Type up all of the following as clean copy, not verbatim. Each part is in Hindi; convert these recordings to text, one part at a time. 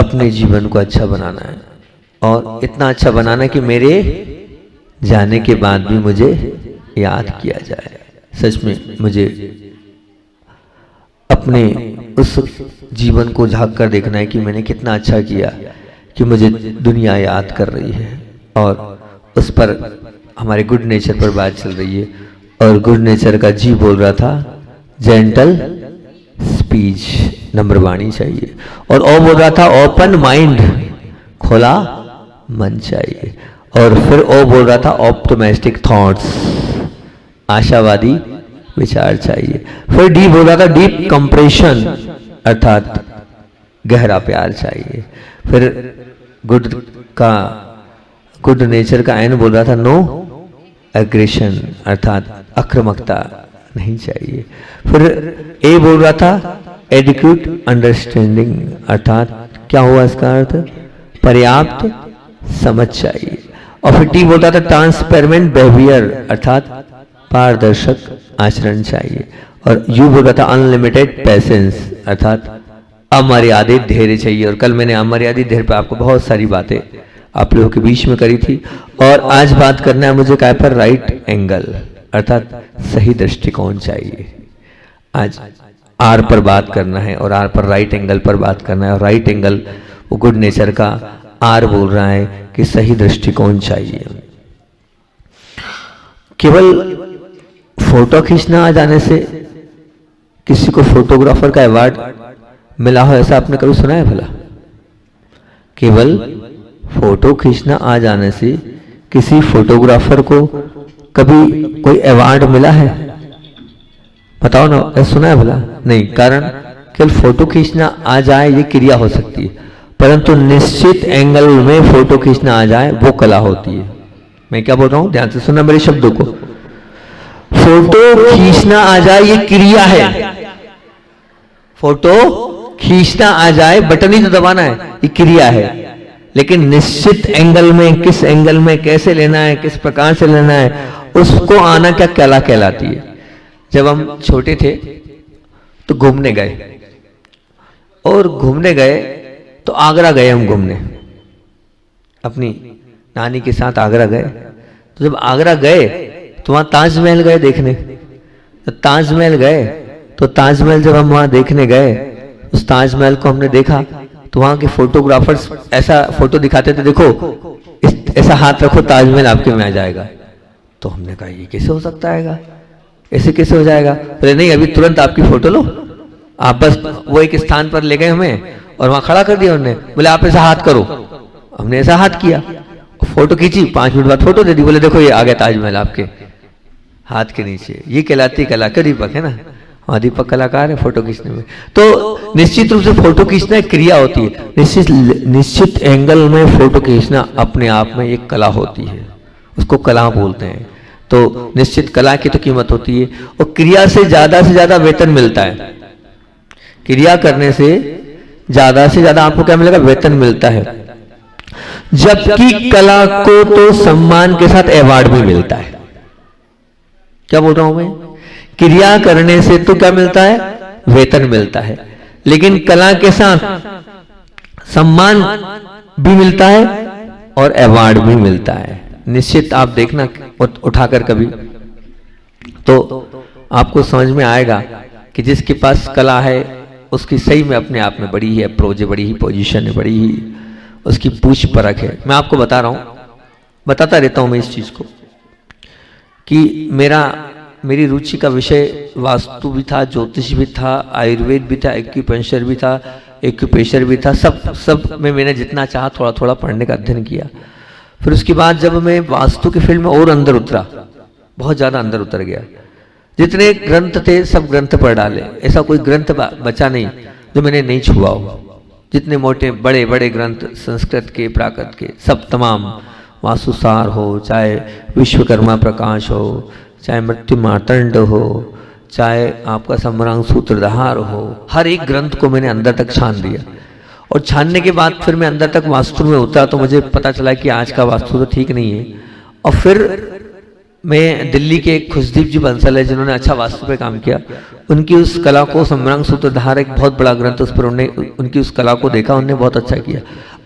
अपने जीवन को अच्छा बनाना है और इतना अच्छा बनाना है कि मेरे जाने के बाद भी मुझे याद किया जाए। सच में मुझे अपने उस जीवन को झांक कर देखना है कि मैंने कितना अच्छा किया कि मुझे दुनिया याद कर रही है। और उस पर हमारे गुड नेचर पर बात चल रही है और गुड नेचर का जी बोल रहा था जेंटल स्पीच, नम्र वाणी चाहिए। और ओ बोल रहा था ओपन माइंड, खुला मन चाहिए। और फिर ओ बोल रहा था ऑप्टिमिस्टिक थॉट्स, आशावादी विचार चाहिए। फिर डी बोल रहा था डीप कंप्रेशन अर्थात गहरा प्यार चाहिए। फिर गुड नेचर का एन बोल रहा था नो एग्रेशन अर्थात आक्रामकता नहीं चाहिए। फिर ए बोल रहा था एडिक्यूट अंडरस्टैंडिंग अर्थात क्या हुआ इसका अर्थ, पर्याप्त समझ चाहिए। और फिर टी बोल रहा था ट्रांसपेरेंट बिहेवियर अर्थात पारदर्शक आचरण चाहिए। और यू बोल रहा था अनलिमिटेड पेशेंस अर्थात अमर्यादित धैर्य चाहिए। और कल मैंने अमर्यादित धैर्य पर आपको बहुत सारी बातें आप लोगों के बीच में करी थी। और आज बात करना है मुझे काय पर, राइट एंगल अर्थात सही दृष्टिकोण चाहिए। आज आर पर बात करना है और आर पर राइट एंगल पर बात करना है। और राइट एंगल वो गुड नेचर का आर बोल रहा है कि सही दृष्टिकोण चाहिए। केवल फोटो खींचना आ जाने से किसी को फोटोग्राफर का अवार्ड मिला हो ऐसा आपने कभी सुना है भला? केवल फोटो खींचना आ जाने से किसी फोटोग्राफर को कभी कोई अवार्ड मिला है? बताओ ना, ऐसा सुना है भला? नहीं। कारण केवल फोटो खींचना आ जाए ये क्रिया हो सकती है, परंतु निश्चित एंगल में फोटो खींचना आ जाए वो कला होती है। मैं क्या बोल रहा हूं, ध्यान से सुनना मेरे शब्दों को। फोटो खींचना आ जाए ये क्रिया है, फोटो खींचना आ जाए बटन ही तो दबाना है, ये क्रिया है। लेकिन निश्चित एंगल में, किस एंगल में कैसे लेना है, किस प्रकार से लेना है, उसको आना क्या कला कहलाती है। जब हम छोटे थे तो घूमने गए, और घूमने गए तो आगरा गए हम घूमने, अपनी नानी के साथ आगरा गए। तो जब आगरा गए तो वहां ताजमहल गए देखने। तो ताजमहल गए तो ताजमहल जब हम वहां देखने गए, उस ताजमहल को हमने देखा तो वहां के फोटोग्राफर्स ऐसा फोटो दिखाते थे, देखो ऐसा हाथ रखो ताजमहल आपके में आ जाएगा। तो हमने कहा ये कैसे हो सकता है, ऐसे कैसे हो जाएगा? बोले नहीं, अभी तुरंत आपकी फोटो लो। आप बस वो एक स्थान पर ले गए हमें और वहां खड़ा कर दिया उन्होंने। बोले आप ऐसा हाथ करो। हमने ऐसा हाथ किया, फोटो खींची, 5 मिनट बाद फोटो दे दी। बोले देखो ये आ गया ताजमहल आपके हाथ के नीचे। ये कहलाती कला का दीपक है ना। हाँ, दीपक कलाकार है फोटो खींचने में। तो निश्चित रूप से फोटो खींचना एक क्रिया होती है। निश्चित एंगल में फोटो खींचना अपने आप में एक कला होती है, उसको कला बोलते हैं। तो निश्चित कला की तो कीमत होती है और क्रिया से ज्यादा वेतन मिलता है। क्रिया करने से ज्यादा आपको क्या मिलेगा? वेतन मिलता है। जबकि कला को तो सम्मान के साथ अवार्ड भी मिलता है। क्या बोल रहा हूं मैं? क्रिया करने से तो क्या मिलता है? वेतन मिलता है। लेकिन कला के साथ सम्मान भी मिलता है और अवार्ड भी मिलता है। निश्चित आप देखना उठाकर कभी तो आपको समझ में आएगा कि जिसके पास कला है उसकी सही में अपने आप में बड़ी ही अप्रोच है, बड़ी ही पोजीशन है, बड़ी ही उसकी पूछ परख है। मैं आपको बता रहा हूं, बताता रहता हूं मैं इस चीज को कि मेरी रुचि का विषय वास्तु भी था, ज्योतिष भी था, आयुर्वेद भी था, एक्यूपेंचर भी था, एक्यूपेशर भी था। सब में मैंने जितना चाहा थोड़ा थोड़ा पढ़ने का अध्ययन किया। फिर उसके बाद जब मैं वास्तु के फील्ड में और अंदर उतरा, बहुत ज्यादा अंदर उतर गया। जितने ग्रंथ थे सब ग्रंथ पढ़ डाले, ऐसा कोई ग्रंथ बचा नहीं जो मैंने नहीं छुआ हो। जितने मोटे बड़े बड़े ग्रंथ संस्कृत के, प्राकृत के, सब तमाम, वास्तुसार हो, चाहे विश्वकर्मा प्रकाश हो, चाहे मृत्यु मार्तंड हो, चाहे आपका सम्रांग सूत्रधार हो, हर एक ग्रंथ को मैंने अंदर तक छान दिया। और छानने के बाद फिर मैं अंदर तक वास्तु में उतरा तो मुझे पता चला कि आज का वास्तु तो ठीक नहीं है। और फिर मैं दिल्ली के एक खुशदीप जी बंसल है जिन्होंने अच्छा वास्तु पे काम किया, उनकी उस कला को समरंग सूत्रधार एक बहुत बड़ा ग्रंथ, उस पर उन्होंने उनकी उस कला को देखा, उन्होंने बहुत अच्छा किया।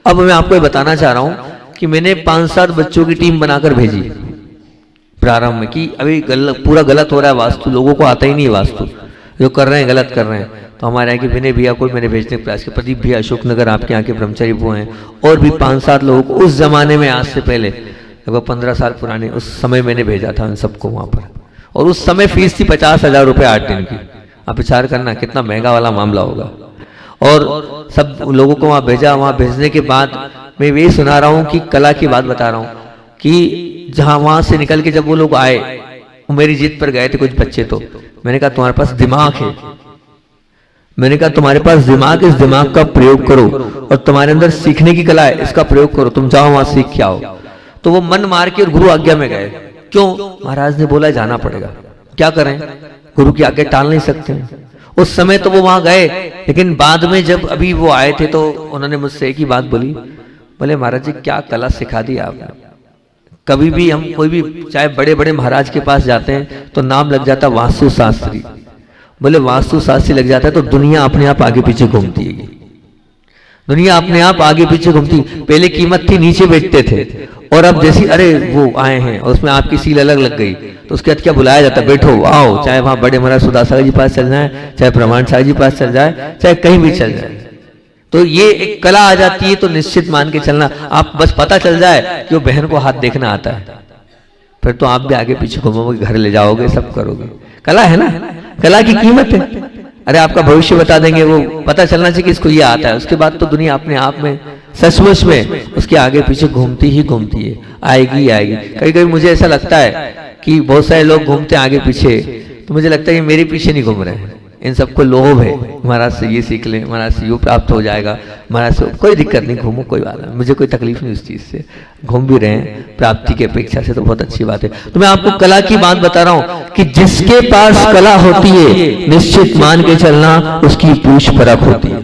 अब मैं आपको ये बताना चाह रहा हूँ कि मैंने 5-7 बच्चों की टीम बनाकर भेजी प्रारंभ में कि अभी पूरा गलत हो रहा है वास्तु, लोगों को आता ही नहीं है वास्तु, जो कर रहे हैं गलत कर रहे हैं। तो हमारे यहाँ के विनय भैया को मैंने भेजने का प्रयास किया, प्रदीप भैया अशोकनगर आपके यहाँ के ब्रह्मचारी वो हैं, और भी 5-7 लोगों को उस जमाने में, आज से पहले लगभग 15 साल पुराने, उस समय मैंने भेजा था उन सबको वहाँ पर। और उस समय फीस थी 50,000 रुपये 8 दिन की। आप विचार करना कितना महंगा वाला मामला होगा। और सब लोगों को वहाँ भेजा। वहाँ भेजने के बाद मैं यही सुना रहा हूँ कि कला की बात बता रहा हूँ कि जहाँ वहाँ से निकल के जब वो लोग आए, वो मेरी जिद पर गए थे कुछ बच्चे, तो मैंने कहा तुम्हारे पास दिमाग है, मैंने कहा तुम्हारे पास दिमाग, इस दिमाग का प्रयोग करो, और तुम्हारे अंदर सीखने की कला है, इसका प्रयोग करो, तुम जाओ वहां सीख के आओ। तो वो मन मार के और गुरु आज्ञा में गए। क्यों? महाराज ने बोला जाना पड़ेगा, क्या करें, गुरु की आज्ञा टाल नहीं सकते। उस समय तो वो वहां गए, लेकिन बाद में जब अभी वो आए थे तो उन्होंने मुझसे एक ही बात बोली, बोले महाराज जी क्या कला सिखा दी आपने। कभी भी हम कोई भी चाहे बड़े बड़े महाराज के पास जाते हैं तो नाम लग जाता वास्तु शास्त्री। बोले वास्तु शास्त्री लग जाता है तो दुनिया अपने आप आगे पीछे घूमती है, दुनिया अपने आप आगे पीछे घूमती। पहले कीमत थी नीचे बेचते थे, और अब जैसी अरे वो आए हैं और उसमें आपकी सील अलग लग गई तो उसके बाद क्या बुलाया जाता, बैठो आओ, चाहे वहां बड़े महाराज सुदासा जी पास चल जाए, चाहे प्रमाण साहब जी पास चल जाए, चाहे कहीं भी चल जाए। तो ये एक कला आ जाती है, तो निश्चित मान के चलना, आप बस पता चल जाए कि वो बहन को हाथ देखना आता है, फिर तो आप भी आगे पीछे घूमोगे, घर ले जाओगे, सब करोगे। कला है ना, कला की कीमत है। अरे आपका भविष्य बता देंगे, वो पता चलना चाहिए कि इसको ये आता है, उसके बाद तो दुनिया अपने आप में सचमुच में उसके आगे पीछे घूमती ही घूमती है, आएगी आएगी। कभी कभी मुझे ऐसा लगता है कि बहुत सारे लोग घूमते हैं आगे पीछे, तो मुझे लगता है कि मेरे पीछे नहीं घूम रहे हैं, इन सबको लोभ है, महाराज से ये सीख ले, महाराज से ये प्राप्त हो जाएगा, महाराज से कोई दिक्कत नहीं, घूमो कोई बात नहीं, मुझे कोई तकलीफ नहीं उस चीज से, घूम भी रहे हैं प्राप्ति की अपेक्षा से, तो बहुत अच्छी बात है। तो मैं आपको कला की बात बता रहा हूं कि जिसके पास कला होती है निश्चित मान के चलना उसकी पूछ परख होती है,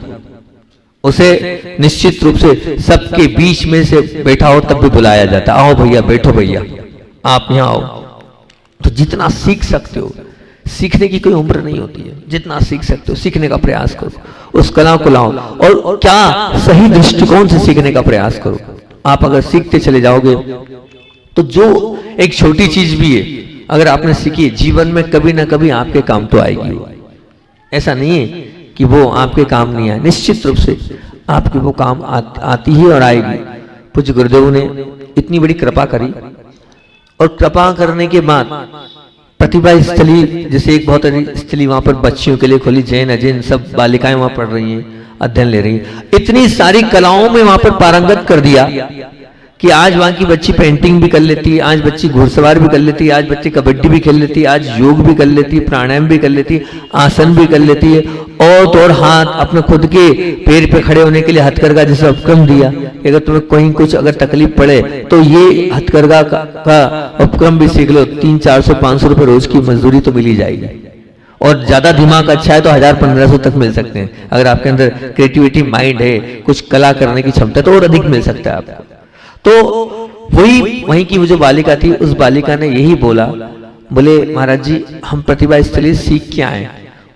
उसे निश्चित रूप से सबके बीच में से बैठा हो तब भी बुलाया जाता, आओ भैया बैठो भैया आप यहाँ आओ। तो जितना सीख सकते हो, सीखने की कोई उम्र नहीं होती है, जितना सीख सकते हो सीखने का प्रयास करो, उस कला को लाओ, और क्या सही दृष्टिकोण से सीखने का प्रयास करो। आप अगर सीखते चले जाओगे तो जो एक छोटी चीज भी है अगर आपने सीखी, जीवन में कभी ना कभी आपके काम तो आएगी। ऐसा नहीं है कि वो आपके काम नहीं आए, निश्चित रूप से आपके वो काम आती ही और आएगी। पूज्य गुरुदेव ने इतनी बड़ी कृपा करी, और कृपा करने के बाद प्रतिभा स्थली, जैसे एक बहुत अच्छी स्थली वहां पर बच्चियों के लिए खोली, जैन अजैन सब बालिकाएं वहां पढ़ रही हैं, अध्ययन ले रही हैं, इतनी सारी कलाओं में वहां पर पारंगत कर दिया कि आज वहां की बच्ची पेंटिंग भी कर लेती है, आज बच्ची घुड़सवार भी कर लेती है, आज बच्ची कबड्डी भी खेल लेती है, आज योग भी कर लेती है, प्राणायाम भी कर लेती है, आसन भी कर लेती है, और तो और हाथ अपने खुद के पैर पे खड़े होने के लिए हथकरघा जैसे उपक्रम दिया कि अगर तुम्हें कहीं कुछ अगर तकलीफ पड़े तो ये हथकरघा का उपक्रम भी सीख लो, 300-400-500 रुपए रोज की मजदूरी तो मिल ही जाएगी, और ज्यादा दिमाग अच्छा है तो 1000-1500 तक मिल सकते हैं। अगर आपके अंदर क्रिएटिविटी माइंड है, कुछ कला करने की क्षमता, तो और अधिक मिल सकता है आपको। तो वहीं की वो जो बालिका थी, उस बालिका ने यही बोला, बोले महाराज जी हम प्रतिभा स्थली सीख के आए,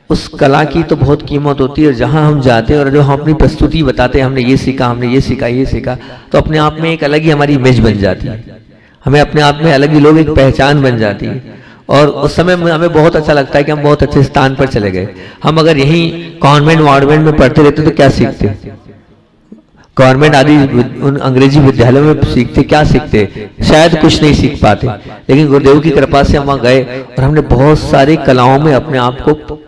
उस कला की तो बहुत कीमत होती है, और जहां हम जाते हैं और जो हम अपनी प्रस्तुति बताते हैं, हमने ये सीखा, हमने ये सीखा, ये सीखा, तो अपने आप में एक अलग ही हमारी इमेज बन जाती है, हमें अपने आप में अलग ही लोग एक पहचान बन जाती है। और उस समय हमें बहुत अच्छा लगता है कि हम बहुत अच्छे स्थान पर चले गए। हम अगर यहीं कॉन्वेंट वार्डवेंट में पढ़ते रहते तो क्या सीखते, गवर्नमेंट आदि उन अंग्रेजी विद्यालयों में सीखते, क्या सीखते, शायद कुछ नहीं सीख पाते। लेकिन गुरुदेव की कृपा से हम वहां गए और हमने बहुत सारी कलाओं में अपने आप को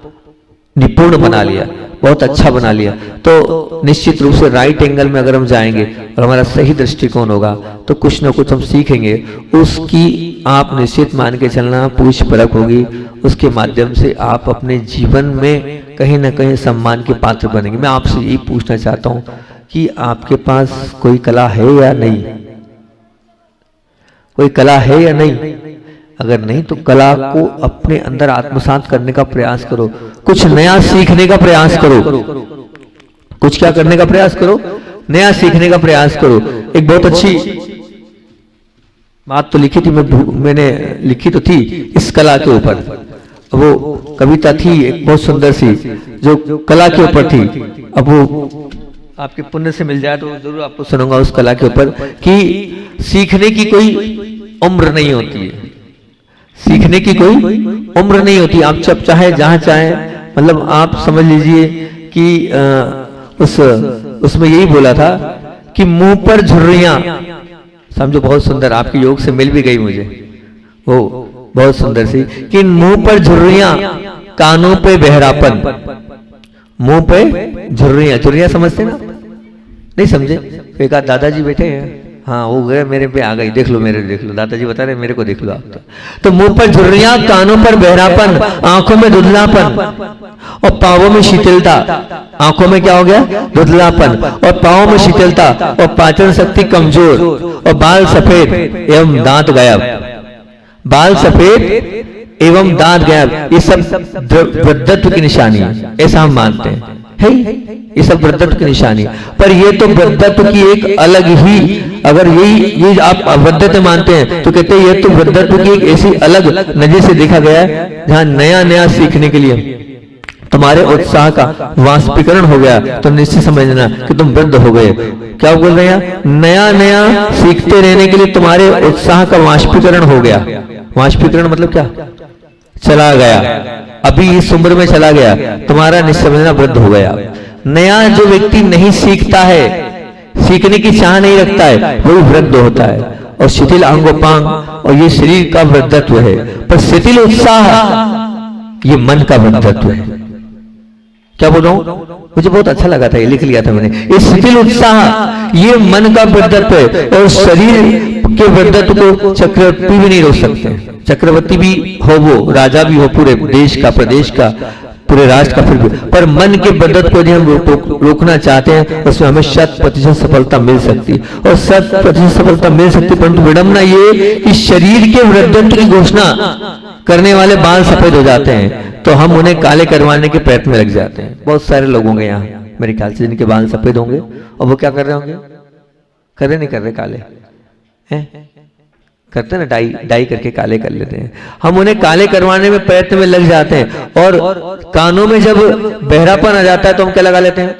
निपुण बना लिया, बहुत अच्छा बना लिया। तो निश्चित रूप से राइट एंगल में अगर हम जाएंगे और हमारा सही दृष्टिकोण होगा तो कुछ ना कुछ हम सीखेंगे, उसकी आप निश्चित मान के चलना पूछ परख होगी, उसके माध्यम से आप अपने जीवन में कहीं ना कहीं सम्मान के पात्र बनेंगे। मैं आपसे यही पूछना चाहता हूं कि आपके पास कोई कला है या नहीं, कोई कला है या नहीं? अगर नहीं तो कला को अपने अंदर आत्मसात करने का प्रयास करो, कुछ नया सीखने का प्रयास करो, कुछ क्या करने का प्रयास करो, नया सीखने का प्रयास करो। एक बहुत अच्छी बात तो लिखी थी, मैंने लिखी तो थी इस कला के ऊपर। वो कविता थी एक बहुत सुंदर सी जो कला के ऊपर थी। अब वो आपके पुण्य से मिल जाए तो जरूर आपको सुनाऊंगा उस कला के ऊपर कि सीखने की कोई उम्र नहीं होती है, सीखने की कोई उम्र नहीं होती। आप जब चाहे जहां चाहे, मतलब आप समझ लीजिए कि उसमें यही बोला था कि मुंह पर झुर्रियां, समझो बहुत सुंदर, आपके योग से मिल भी गई मुझे वो बहुत सुंदर सी, कि मुंह पर झुर्रियां कानों पे बहरापन। मुंह पे झुर्रियां, झुर्रियां समझते ना? नहीं समझे? एक आध दादाजी बैठे हैं, हाँ वो गए मेरे पे आ गई, देख लो मेरे, देख लो दादाजी बता रहे मेरे को देख लो आप। तो मुंह पर झुर्रियां, कानों पर बहरापन, आंखों में धुंधलापन और पांवों में शीतलता। आंखों में क्या हो गया? धुंधलापन, और पांवों में शीतलता, और पाचन शक्ति कमजोर, और बाल सफेद एवं दांत गायब। बाल सफेद एवं दांत गायब, ये सब वृद्धत्व की निशानी है, ऐसा हम मानते हैं। है ये सब वृद्धत्व की निशानी, पर ये तो वृद्धत्व की एक अलग ही, अगर ये आप वृद्धत्व मानते हैं तो कहते हैं ये तो वृद्धत्व की एक ऐसी अलग नजर से देखा गया है जहां नया नया सीखने के लिए तुम्हारे उत्साह का वाष्पीकरण हो गया तो निश्चित समझना कि तुम वृद्ध हो गए। क्या बोल रहे हैं? नया नया सीखते रहने के लिए तुम्हारे उत्साह का वाष्पीकरण हो गया। वाष्पीकरण मतलब क्या? चला गया, अभी इस उम्र में चला गया, तुम्हारा निश्चय वृद्ध हो गया। नया जो व्यक्ति नहीं सीखता है, सीखने की चाह नहीं रखता है, वही वृद्ध होता है। और शिथिल अंगोपांग और ये शरीर का वृद्धत्व है, पर शिथिल उत्साह ये मन का वृद्धत्व है। क्या बोल रहा हूं? मुझे बहुत अच्छा लगा था, ये लिख लिया था मैंने। ये शिथिल उत्साह ये मन का वृद्धत्व है, और शरीर के वृद्धत्व को चक्रवर्ती भी नहीं रोक सकते। चक्रवर्ती भी हो, वो राजा भी हो पूरे देश का, प्रदेश का, पूरे राष्ट्र का, फिर भी पर मन के वृद्धत्व को यदि हम रोकना चाहते हैं उसमें हमें 100% सफलता मिल सकती है, और 100% सफलता मिल सकती है। परंतु विडंबना ये कि शरीर के वृद्धत्व की घोषणा करने वाले बाल सफेद हो जाते हैं तो हम उन्हें काले करवाने के प्रयत्न में लग जाते हैं। बहुत सारे लोग होंगे यहाँ मेरे ख्याल से जिनके बाल सफेद होंगे, और वो क्या कर रहे होंगे? कर रहे नहीं कर रहे? काले हैं, करते हैं ना, डाई करके काले कर लेते हैं। हम उन्हें काले करवाने में प्रयत्न में लग जाते हैं, और कानों में जब बहरापन आ जाता है तो हम क्या लगा लेते हैं?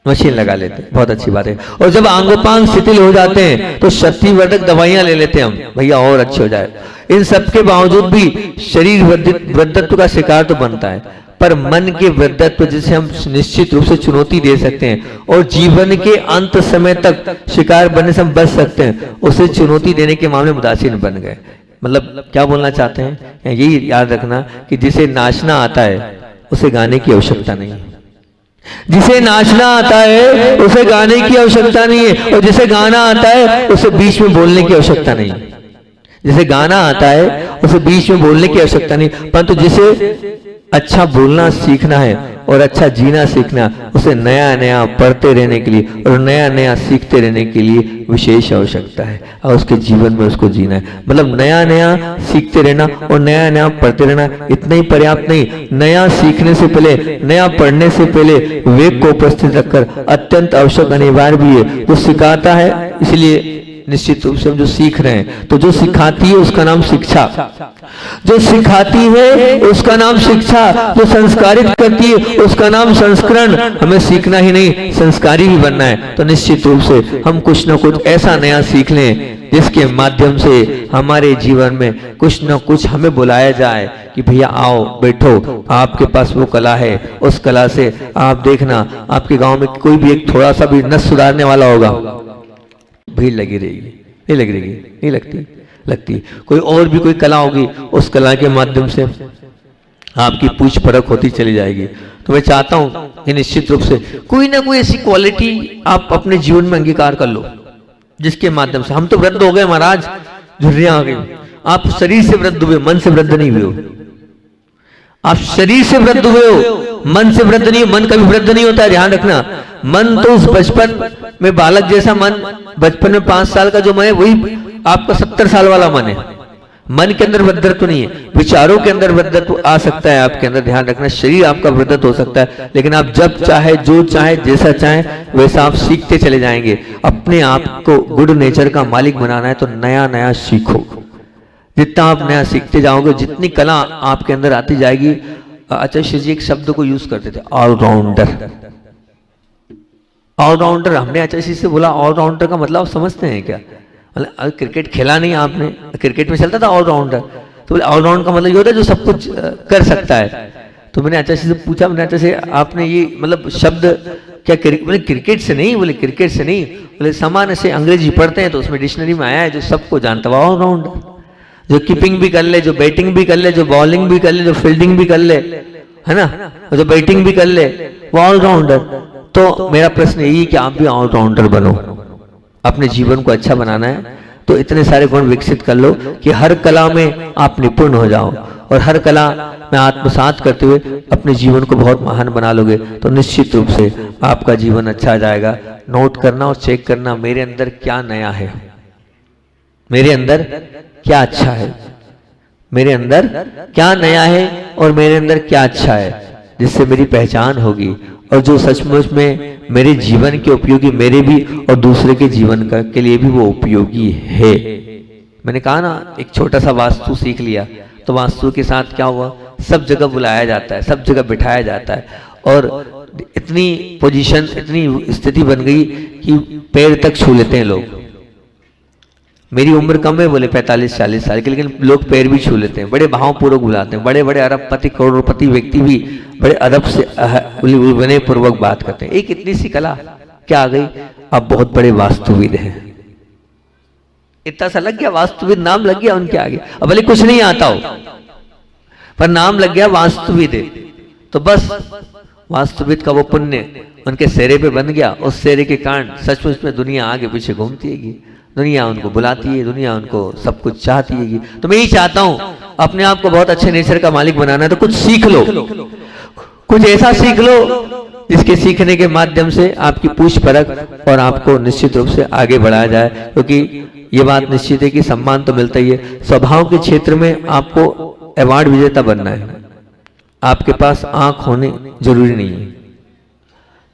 मशीन लगा लेते हैं। बहुत अच्छी बात है। और जब आंगोपांग शिथिल हो जाते हैं तो शक्तिवर्धक दवाइयां ले लेते हैं हम, भैया और अच्छे हो जाए। इन सब के बावजूद भी शरीर वृद्धत्व का शिकार तो बनता है, पर मन के वृद्धत्व जिसे हम निश्चित रूप से चुनौती दे सकते हैं और जीवन के अंत समय तक शिकार बनने से हम बच सकते हैं, उसे चुनौती देने के मामले में उदासीन बन गए। मतलब क्या बोलना चाहते हैं? यही याद रखना कि जिसे नाचना आता है उसे गाने की आवश्यकता नहीं है। जिसे नाचना आता है उसे गाने की आवश्यकता नहीं है, और जिसे गाना आता है उसे बीच में बोलने की आवश्यकता नहीं है। जिसे गाना आता है उसे बीच में बोलने की आवश्यकता नहीं, परंतु जिसे अच्छा बोलना सीखना है और अच्छा जीना सीखना, उसे नया नया पढ़ते रहने के लिए और नया नया सीखते रहने के लिए विशेष आवश्यकता है, और उसके जीवन में उसको जीना है। मतलब नया नया सीखते रहना और नया नया पढ़ते रहना इतना ही पर्याप्त नहीं, नया सीखने से पहले, नया पढ़ने से पहले विवेक को उपस्थित रखकर अत्यंत आवश्यक अनिवार्य भी है। वो सिखाता है, इसलिए निश्चित रूप से हम जो सीख रहे हैं, तो जो सिखाती है उसका नाम शिक्षा, जो सिखाती है उसका नाम शिक्षा, जो संस्कारित करती है उसका नाम संस्करण। हमें सीखना ही नहीं, संस्कारी भी बनना है, तो निश्चित रूप से हम कुछ न कुछ ऐसा नया सीख लें जिसके माध्यम से हमारे जीवन में कुछ न कुछ हमें बुलाया जाए कि भैया आओ बैठो, आपके पास वो कला है, उस कला से आप देखना आपके गांव में कोई भी एक थोड़ा सा भी नस सुधारने वाला होगा, भीड़ लगी रहेगी। नहीं लगी रहेगी? नहीं लगती? लगती। कोई और भी कोई कला होगी, उस कला के माध्यम से आपकी पूछ परख होती चली जाएगी। तो मैं चाहता हूं कि निश्चित रूप से कोई ना कोई ऐसी क्वालिटी आप अपने जीवन में अंगीकार कर लो जिसके माध्यम से, हम तो वृद्ध हो गए महाराज, झुर्रियां आ गई, आप शरीर से वृद्ध हुए, मन से वृद्ध नहीं हुए हो। आप शरीर से वृद्ध हुए हो, मन से वृद्ध नहीं। मन कभी वृद्ध नहीं होता है, ध्यान रखना। मन तो उस बचपन में बालक जैसा मन, बचपन में 5 साल का जो मन है वही आपका 70 साल वाला मन है। मन के अंदर वृद्धत्व नहीं है, विचारों के अंदर वृद्धत्व आ सकता है आपके अंदर, ध्यान रखना। शरीर आपका वृद्धत्व हो सकता है, लेकिन आप जब चाहे, जो चाहे, जैसा चाहे वैसा आप सीखते चले जाएंगे। अपने आप को गुड नेचर का मालिक बनाना है तो नया नया सीखो। जितना आप नया सीखते जाओगे, जितनी कला आपके अंदर आती जाएगी। आचार्य जी एक शब्द को यूज करते थे, ऑलराउंडर। ऑलराउंडर, हमने आचार्य से बोला ऑलराउंडर का मतलब आप समझते हैं क्या? मतलब क्रिकेट खेला नहीं आपने, क्रिकेट में चलता था ऑलराउंडर, तो बोले ऑलराउंड का मतलब ये होता है जो सब कुछ कर सकता है। तो मैंने आचार्य से पूछा, मैंने आचार्य से आपने ये मतलब शब्द क्या बोले क्रिकेट से नहीं, बोले क्रिकेट से नहीं, बोले सामान्य से अंग्रेजी पढ़ते हैं तो उसमें डिक्शनरी में आया है जो सबको जानता हुआ ऑलराउंडर, जो कीपिंग भी कर ले, जो बैटिंग भी कर ले, जो बॉलिंग भी कर ले, जो फील्डिंग भी कर ले, है ना, जो बैटिंग भी कर ले, वो ऑलराउंडर। तो मेरा प्रश्न यही है कि आप भी ऑलराउंडर बनो। अपने जीवन को अच्छा बनाना है तो इतने सारे गुण विकसित कर लो कि हर कला में आप निपुण हो जाओ, और हर कला में आत्मसात करते हुए अपने जीवन को बहुत महान बना लोगे तो निश्चित रूप से आपका जीवन अच्छा जाएगा। नोट करना और चेक करना, मेरे अंदर क्या नया है, मेरे अंदर क्या अच्छा है, मेरे अंदर क्या नया है और मेरे अंदर क्या अच्छा है, जिससे मेरी पहचान होगी और जो सचमुच में मेरे जीवन के उपयोगी, मेरे भी और दूसरे के जीवन का के लिए भी वो उपयोगी है। मैंने कहा ना, एक छोटा सा वास्तु सीख लिया तो वास्तु के साथ क्या हुआ, सब जगह बुलाया जाता है, सब जगह बिठाया जाता है, और इतनी पोजीशन, इतनी स्थिति बन गई कि पैर तक छू लेते हैं लोग। मेरी उम्र कम है, बोले 45-40 साल की, लेकिन लोग पैर भी छू लेते हैं, बड़े भावपूर्वक बुलाते हैं। बड़े बड़े अरबपति, करोड़पति व्यक्ति भी बड़े अदब से विनय पूर्वक बात करते हैं। एक इतनी सी कला क्या आ गई, अब बहुत बड़े वास्तुविद हैं। इतना सा लग गया, वास्तुविद नाम लग गया उनके आगे। अब भले कुछ नहीं आता हो पर नाम लग गया वास्तुविद, तो बस वास्तुविद का वो पुण्य उनके सेरे पे बन गया। उस सेरे के कारण सचमुच में दुनिया आगे पीछे घूमती है, दुनिया उनको बुलाती है, दुनिया उनको सब कुछ चाहती है। तो मैं यही चाहता हूं, अपने आप को बहुत अच्छे नेचर का मालिक बनाना है तो कुछ सीख लो, कुछ ऐसा सीख लो जिसके सीखने के माध्यम से आपकी पूछ परख और आपको निश्चित रूप से आगे बढ़ाया जाए। क्योंकि ये बात निश्चित है कि सम्मान तो मिलता ही है। स्वभाव के क्षेत्र में आपको अवार्ड विजेता बनना है, आपके पास आंख होने जरूरी नहीं है।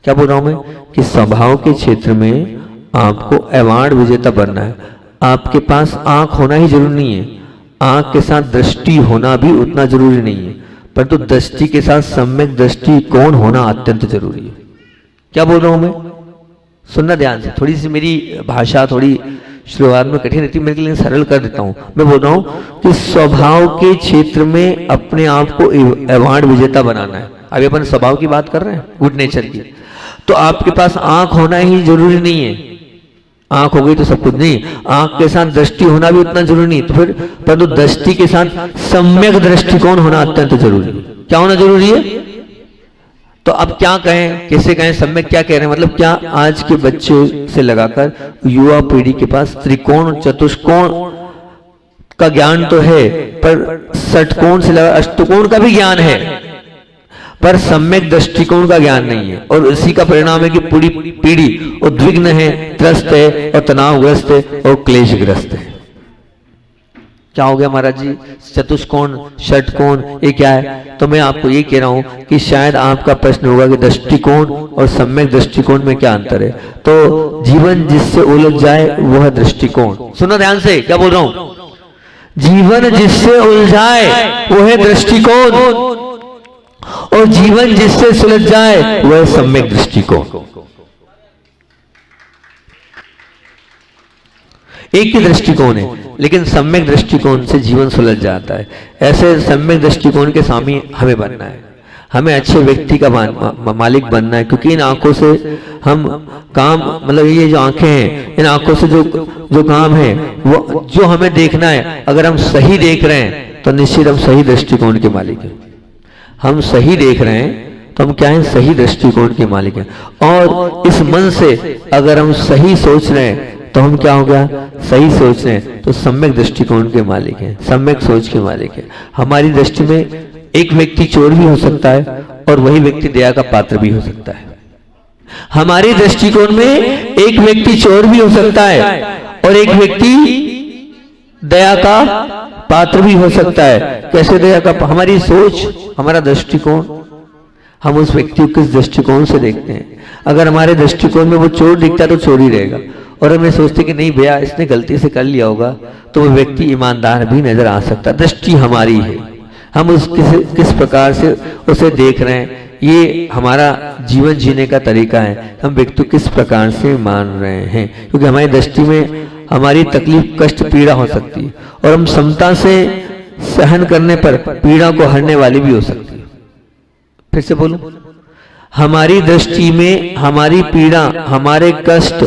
क्या बोल रहा हूं मैं, कि स्वभाव के क्षेत्र में आपको अवार्ड विजेता बनना है, आपके पास आंख होना ही जरूरी नहीं है, आंख के साथ दृष्टि होना भी उतना जरूरी नहीं है, परंतु दृष्टि के साथ सम्यक दृष्टिकोण होना अत्यंत जरूरी है। क्या बोल रहा हूं मैं, सुनना ध्यान से। थोड़ी सी मेरी भाषा थोड़ी शुरुआत में कठिन रहती है मेरे लिए, सरल कर देता हूं। मैं बोल रहा हूं कि स्वभाव के क्षेत्र में अपने आप को अवार्ड विजेता बनाना है। अभी अपन स्वभाव की बात कर रहे हैं, गुड नेचर की, तो आपके पास आंख होना ही जरूरी नहीं है। आंख हो गई तो सब कुछ नहीं, आंख के साथ दृष्टि होना भी उतना जरूरी नहीं, तो फिर परंतु दृष्टि के साथ सम्यक दृष्टिकोण होना अत्यंत जरूरी है। क्या होना जरूरी है, तो अब क्या कहें, कैसे कहें, सम्यक क्या कह रहे हैं, मतलब क्या आज के बच्चे से लगाकर युवा पीढ़ी के पास त्रिकोण चतुष्कोण का ज्ञान तो है, पर षटकोण से लगा अष्टकोण का भी ज्ञान है, पर सम्यक दृष्टिकोण का ज्ञान नहीं है। और इसी का परिणाम है कि पूरी पीढ़ी उद्विग्न है, त्रस्त है और तनावग्रस्त है और क्लेशग्रस्त है। क्या हो गया महाराज जी, चतुष्कोण षटकोण ये क्या है? तो मैं आपको ये कह रहा हूं कि शायद आपका प्रश्न होगा कि दृष्टिकोण और सम्यक दृष्टिकोण में क्या अंतर है। तो जीवन जिससे उलझ जाए वह दृष्टिकोण, सुनो ध्यान से क्या बोल रहा हूं, जीवन जिससे उलझाए वह है दृष्टिकोण, और जीवन जिससे सुलझ जाए वह सम्यक दृष्टिकोण। एक ही दृष्टिकोण है, लेकिन सम्यक दृष्टिकोण से जीवन सुलझ जाता है। ऐसे सम्यक दृष्टिकोण के स्वामी हमें बनना है, हमें अच्छे व्यक्ति का मालिक बनना है। क्योंकि इन आंखों से हम काम, मतलब ये जो आंखें हैं, इन आंखों से जो काम है वो जो हमें देखना है, अगर हम सही देख रहे हैं तो निश्चित हम सही दृष्टिकोण के मालिक हैं। हम सही देख रहे हैं तो हम क्या हैं, सही दृष्टिकोण के मालिक हैं। और इस मन से अगर हम सही सोच रहे हैं तो हम क्या हो गया, सही सोच रहे हैं तो सम्यक दृष्टिकोण के मालिक हैं, सम्यक सोच के मालिक हैं। हमारी दृष्टि में एक व्यक्ति चोर भी हो सकता है और वही व्यक्ति दया का पात्र भी हो सकता है। हमारे दृष्टिकोण में एक व्यक्ति चोर भी हो सकता है और एक व्यक्ति दया का पात्र भी हो सकता है। कैसे दया का? हमारी सोच, हमारा दृष्टिकोण, हम उस व्यक्ति को किस दृष्टिकोण से देखते हैं। अगर हमारे दृष्टिकोण में वो चोर दिखता है तो चोर ही रहेगा, और हमें सोचते कि नहीं भैया इसने गलती से कर लिया होगा, तो वो व्यक्ति ईमानदार भी नजर आ सकता है। दृष्टि हमारी है, हम उस किस प्रकार से उसे देख रहे हैं, ये हमारा जीवन जीने का तरीका है। हम व्यक्ति किस प्रकार से मान रहे हैं, क्योंकि हमारी दृष्टि में हमारी तकलीफ, कष्ट, पीड़ा हो सकती है, और हम समता से सहन करने पर पीड़ा को हरने वाली भी हो सकती है। फिर से बोलूं, हमारी दृष्टि में हमारी पीड़ा, हमारे कष्ट,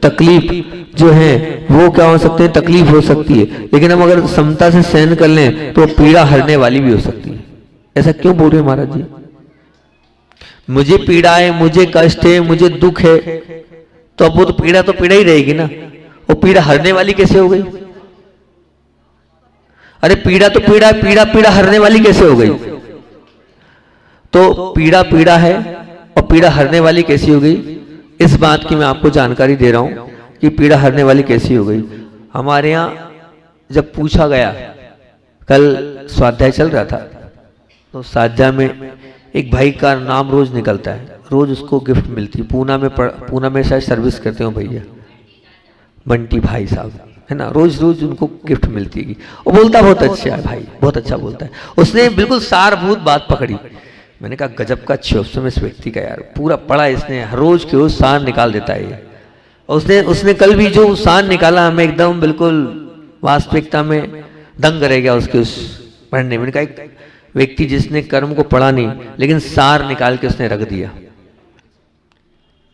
तकलीफ जो है वो क्या हो सकते हैं? तकलीफ हो सकती है, लेकिन हम अगर समता से सहन कर लें तो पीड़ा हरने वाली भी हो सकती है। ऐसा क्यों बोल रहे हैं महाराज जी? मुझे पीड़ा है, मुझे कष्ट है, मुझे दुख है, तो अब वो तो पीड़ा ही रहेगी ना। वो पीड़ा हरने वाली कैसे हो गई? अरे पीड़ा तो पीड़ा है, पीड़ा हरने वाली कैसे हो गई? तो पीड़ा है और पीड़ा हरने वाली कैसी हो गई? इस बात की मैं आपको जानकारी दे रहा हूं कि पीड़ा हरने वाली कैसी हो गई। हमारे यहां जब पूछा गया, कल स्वाध्याय चल रहा था, तो स्वाध्याय में एक भाई का नाम रोज निकलता है, रोज उसको गिफ्ट मिलती है। पूना में शायद सर्विस करते हो भैया, बंटी भाई साहब है ना, रोज उनको गिफ्ट मिलती है। वो बोलता बहुत अच्छा है भाई, बहुत अच्छा बोलता है। उसने बिल्कुल सारभूत बात पकड़ी। मैंने कहा गजब का क्षोभ इस व्यक्ति का यार, पूरा पढ़ा इसने, हर रोज के रोज सार निकाल देता है ये। उसने कल भी जो सार निकाला, हमें एकदम बिल्कुल वास्तविकता में दंग रह गया उसके उस पढ़ने में। कहा एक व्यक्ति जिसने कर्म को पढ़ा नहीं, लेकिन सार निकाल के उसने रख दिया।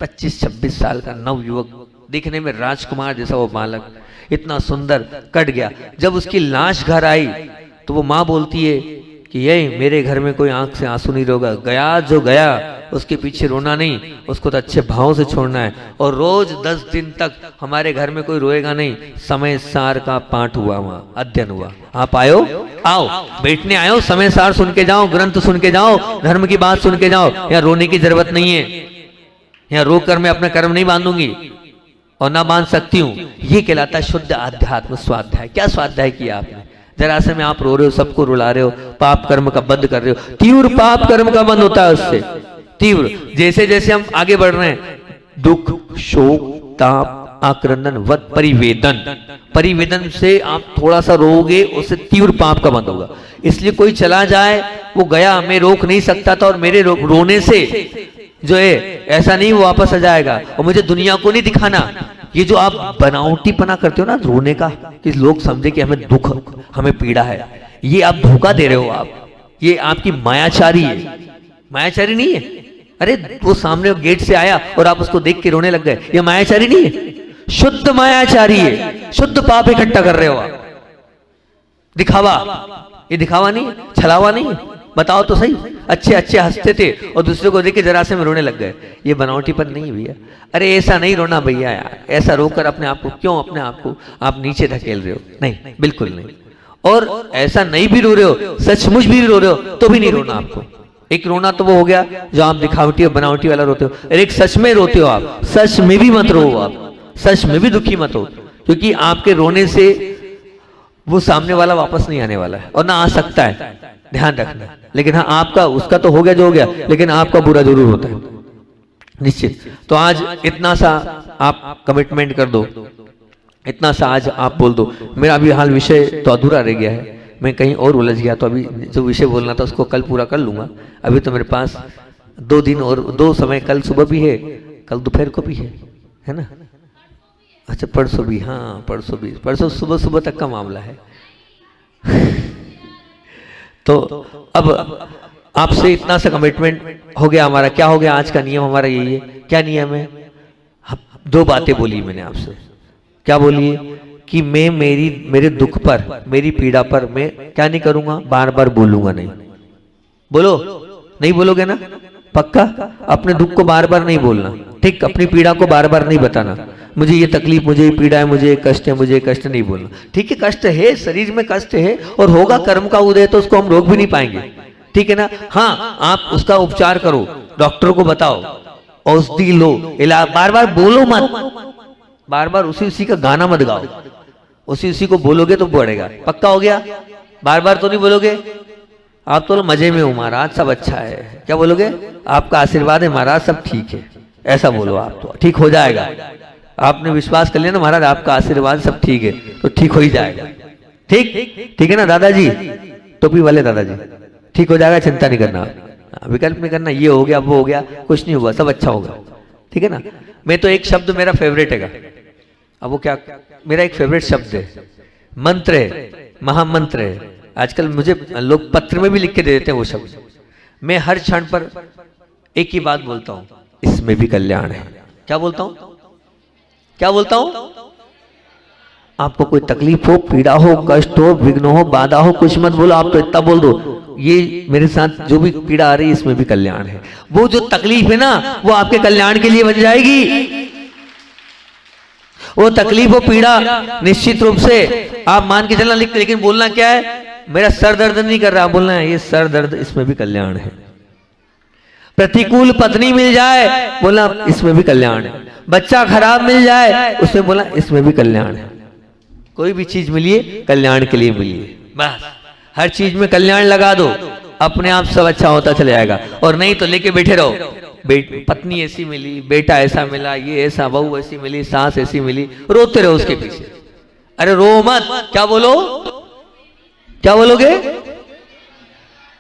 25-26 साल का नव युवक, दिखने में राजकुमार जैसा वो बालक, इतना सुंदर, कट गया। जब उसकी लाश घर आई तो वो माँ बोलती है कि ये मेरे घर में कोई आंख से आंसू नहीं रोगा। गया जो गया, उसके पीछे रोना नहीं, उसको तो अच्छे भाव से छोड़ना है। और रोज 10 दिन तक हमारे घर में कोई रोएगा नहीं। समय सार का पाठ हुआ, वहां अध्ययन हुआ। आप आओ बैठने आयो, समय सार सुन के जाओ, ग्रंथ सुन के जाओ, धर्म की बात सुन के जाओ। यहाँ रोने की जरूरत नहीं है, यहाँ रो कर मैं अपना कर्म नहीं बांधूंगी और ना बांध सकती हूँ। ये कहलाता है शुद्ध आध्यात्म स्वाध्याय। क्या स्वाध्याय किया आपने? जरा से में आप रो रहे हो, सबको रुला रहे हो, पाप कर्म का बंद कर रहे हो। तीव्र पाप कर्म का बंद होता है उससे, तीव्र। जैसे जैसे हम आगे बढ़ रहे हैं, दुख, शोक, ताप, आक्रंदन, वत, परिवेदन से आप थोड़ा सा रोओगे, उससे तीव्र पाप का बंद होगा। इसलिए कोई चला जाए, वो गया, मैं रोक नहीं सकता था, और मेरे रोने से जो है ऐसा नहीं वो वापस आ जाएगा। और मुझे दुनिया को नहीं दिखाना। ये जो आप बनावटीपना करते हो ना रोने का, कि लोग समझे कि हमें दुख, हमें पीड़ा है, ये आप धोखा दे रहे हो। आप, ये आपकी मायाचारी है, मायाचारी नहीं है। अरे वो सामने गेट से आया और आप उसको देख के रोने लग गए, ये मायाचारी नहीं है, शुद्ध मायाचारी है। शुद्ध पाप इकट्ठा कर रहे हो आप। दिखावा, ये दिखावा नहीं है, छलावा नहीं है। बताओ तो सही, अच्छे हंसते थे और दूसरे को देख के जरा से में रोने लग गए। ये बनावटीपन नहीं है भैया। अरे ऐसा नहीं रोना भैया यार, ऐसा रोकर अपने आप को क्यों, अपने आप को आप नीचे धकेल रहे हो? नहीं, बिल्कुल नहीं। और ऐसा नहीं भी रो रहे हो, सचमुच भी रो रहे हो, तो भी नहीं रोना आपको। एक रोना तो वो हो गया जो आप दिखावटी और बनावटी वाला रोते हो, और एक सच में रोते हो आप। सच में भी मत रो, आप सच में भी दुखी मत हो, क्योंकि आपके रोने से वो सामने वाला वापस नहीं आने वाला है, और ना आ सकता है, ध्यान रखना। लेकिन हाँ, आपका उसका तो हो गया जो हो गया, लेकिन आपका बुरा जरूर होता है, निश्चित। तो आज इतना सा आप कमिटमेंट कर दो, इतना सा आज आप बोल दो। मेरा अभी हाल विषय तो अधूरा रह गया है, मैं कहीं और उलझ गया, तो अभी जो विषय बोलना था उसको कल पूरा कर लूंगा। अभी तो मेरे पास 2 दिन और 2 समय, कल सुबह भी है, कल दोपहर को भी है ना? अच्छा परसों भी, हाँ परसों भी, परसों सुबह तक का मामला है। तो अब आपसे इतना सा कमिटमेंट हो गया हमारा। क्या हो गया? आज का नियम हमारा यही है। क्या नियम है? 2 बातें बोली मैंने आपसे। क्या बोली है? कि मैं मेरे दुख पर, मेरी पीड़ा पर मैं क्या नहीं करूंगा, बार बार बोलूंगा नहीं। बोलो, नहीं बोलोगे ना? पक्का? अपने दुख को बार बार नहीं बोलना, ठीक? अपनी पीड़ा को बार बार नहीं बताना, मुझे ये तकलीफ, मुझे ये पीड़ा है, मुझे कष्ट है, मुझे कष्ट नहीं बोलना। ठीक है, कष्ट है, शरीर में कष्ट है, और होगा, कर्म का उदय, तो उसको हम रोक भी नहीं पाएंगे, ठीक है ना? हाँ, आप उसका उपचार करो, डॉक्टर को बताओ, औषधि लो, इलाज, बार बार बोलो मत, बार बार उसी का गाना मत गाओ, उसी उसी को बोलोगे तो बढ़ेगा। पक्का हो गया? बार बार तो नहीं बोलोगे? आप तो मजे में हो महाराज, सब अच्छा है। क्या बोलोगे? आपका आशीर्वाद है महाराज, सब ठीक है, ऐसा बोलो। आप तो ठीक हो जाएगा। आपने विश्वास कर लिया ना महाराज आपका आशीर्वाद सब ठीक है, तो ठीक हो ही जाएगा। ठीक ठीक है ना दादाजी, टोपी वाले दादाजी? ठीक हो जाएगा, चिंता नहीं करना, विकल्प नहीं करना। ये हो गया वो हो गया, कुछ नहीं हुआ, सब अच्छा होगा। ठीक है ना? मैं तो एक शब्द मेरा फेवरेट है, अब वो क्या, मेरा एक फेवरेट शब्द है, मंत्र है, महामंत्र है। आजकल मुझे लोग पत्र में भी लिख के दे देते हैं वो शब्द। मैं हर क्षण पर एक ही बात बोलता हूं, इसमें भी कल्याण है। क्या बोलता हूं? क्या बोलता हूं? आपको कोई तकलीफ हो, पीड़ा हो, कष्ट हो, विघ्न हो, बाधा हो, कुछ मत बोलो, आप तो इतना बोल दो, ये मेरे साथ जो भी पीड़ा आ रही है इसमें भी कल्याण है। वो जो तकलीफ है ना वो आपके कल्याण के लिए बन जाएगी। वो तकलीफ, वो पीड़ा निश्चित रूप से आप मान के चलना, लेकिन बोलना क्या है? मेरा सर दर्द नहीं कर रहा, बोलना है ये सर दर्द, इसमें भी कल्याण है। प्रतिकूल पत्नी मिल जाए, बोला इसमें भी कल्याण है। बच्चा खराब मिल जाए, उसमें बोला इसमें भी कल्याण है। कोई भी चीज मिलिए कल्याण के लिए मिलिए, बस हर चीज में कल्याण लगा दो, अपने आप सब अच्छा होता चले जाएगा। और नहीं तो लेके बैठे रहो, पत्नी ऐसी मिली, बेटा ऐसा मिला, ये ऐसा, बहू ऐसी मिली, सास ऐसी मिली, रोते रहो उसके पीछे। अरे रो मत, क्या बोलो? क्या बोलोगे?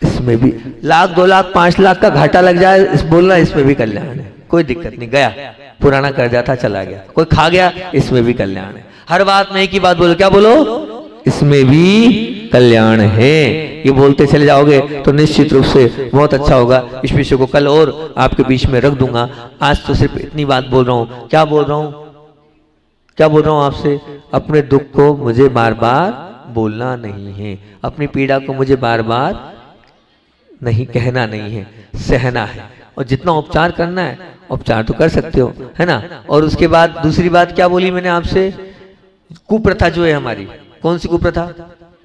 इसमें भी 1,00,000 2,00,000 5,00,000 का घाटा लग जाए, इस बोलना इसमें भी कल्याण है, कोई दिक्कत नहीं, गया पुराना कर्जा था चला गया। कोई खा गया, इसमें भी कल्याण है। हर बात में एक ही बात बोलो, क्या बोलो? इसमें भी कल्याण है। ये बोलते चले जाओगे तो निश्चित रूप से बहुत अच्छा होगा। इस विषय को कल और आपके बीच में रख दूंगा। आज तो सिर्फ इतनी बात बोल रहा हूं। क्या बोल रहा हूं? क्या बोल रहा हूं आपसे? अपने दुख को मुझे बार बार बोलना नहीं है, अपनी पीड़ा को मुझे बार बार नहीं कहना नहीं है, सहना है। और जितना उपचार करना है उपचार तो कर सकते हो, है ना? और उसके बाद दूसरी बात क्या बोली मैंने आपसे? कुप्रथा जो है हमारी, कौन सी कुप्रथा?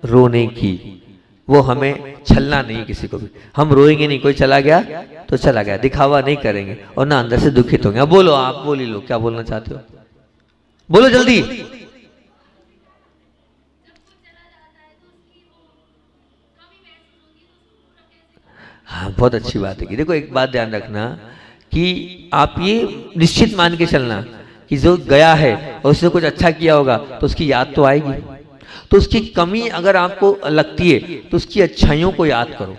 रोने की। वो हमें छलना नहीं किसी को भी। हम रोएंगे नहीं, कोई चला गया तो चला गया, दिखावा नहीं करेंगे और ना अंदर से दुखित होंगे। अब बोलो, आप बोल ही लो, क्या बोलना चाहते हो? बोलो जल्दी। हाँ, बहुत अच्छी बात है कि देखो, एक बात ध्यान रखना कि आप ये निश्चित मान के चलना कि जो गया है और उसने कुछ अच्छा किया होगा तो उसकी याद तो आएगी। तो उसकी कमी अगर आपको लगती है तो उसकी अच्छाइयों को याद करो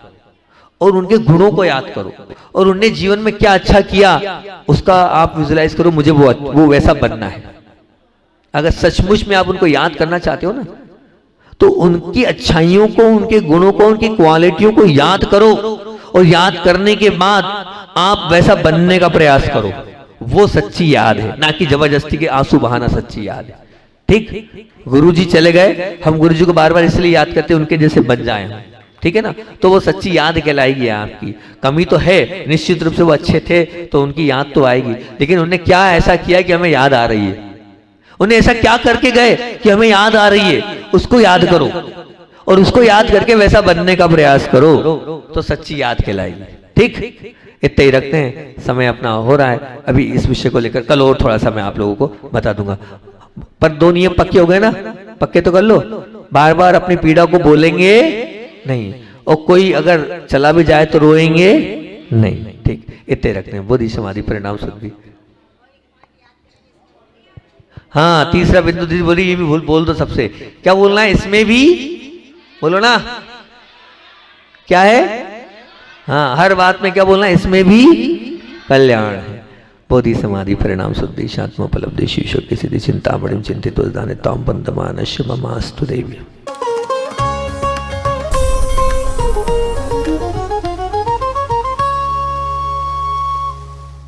और उनके गुणों को याद करो और उनने जीवन में क्या अच्छा किया उसका आप विजुलाइज करो, मुझे वो वैसा बनना है। अगर सचमुच में आप उनको याद करना चाहते हो ना तो उनकी अच्छाइयों को, उनके गुणों को, उनकी क्वालिटियों को याद करो और याद करने के बाद आप वैसा बनने का प्रयास करो। वो सच्ची याद है, ना कि जबरदस्ती के आंसू बहाना सच्ची याद है। ठीक? गुरुजी चले गए, हम गुरुजी को बार बार इसलिए याद करते हैं उनके जैसे बन जाए हम, ठीक है ना? तो वो सच्ची याद कहलाएगी आपकी। कमी तो है निश्चित रूप से, वो अच्छे थे तो उनकी याद तो आएगी, लेकिन उन्होंने क्या ऐसा किया कि हमें याद आ रही है? उन्हें ऐसा क्या करके गए कि हमें याद आ रही है? उसको याद करो और उसको याद करके वैसा बनने का प्रयास करो तो सच्ची याद कहलाएगी। ठीक? इतना ही रखते हैं, समय अपना हो रहा है। अभी इस विषय को लेकर कल और थोड़ा सा मैं आप लोगों को बता दूंगा। पर 2 नियम पक्के हो गए ना? पक्के तो कर लो। बार बार अपनी पीड़ा को बोलेंगे नहीं और कोई अगर चला भी जाए तो रोएंगे नहीं। ठीक? इतने रखते हैं। बोधि समाधि परिणाम शुद्धि। हाँ, तीसरा बिंदु दीदी बोली, ये भी बोल दो सबसे। क्या बोलना है? इसमें भी बोलो ना, क्या है? हाँ, हर बात में क्या बोलना है? इसमें भी कल्याण है। बोधि समाधि परिणाम शुद्धि शात्मोपलब्धि शीर्षक की सिद्धि चिंता बड़िम चिंतित ताम बंधमानश्य ममास्तु देवी।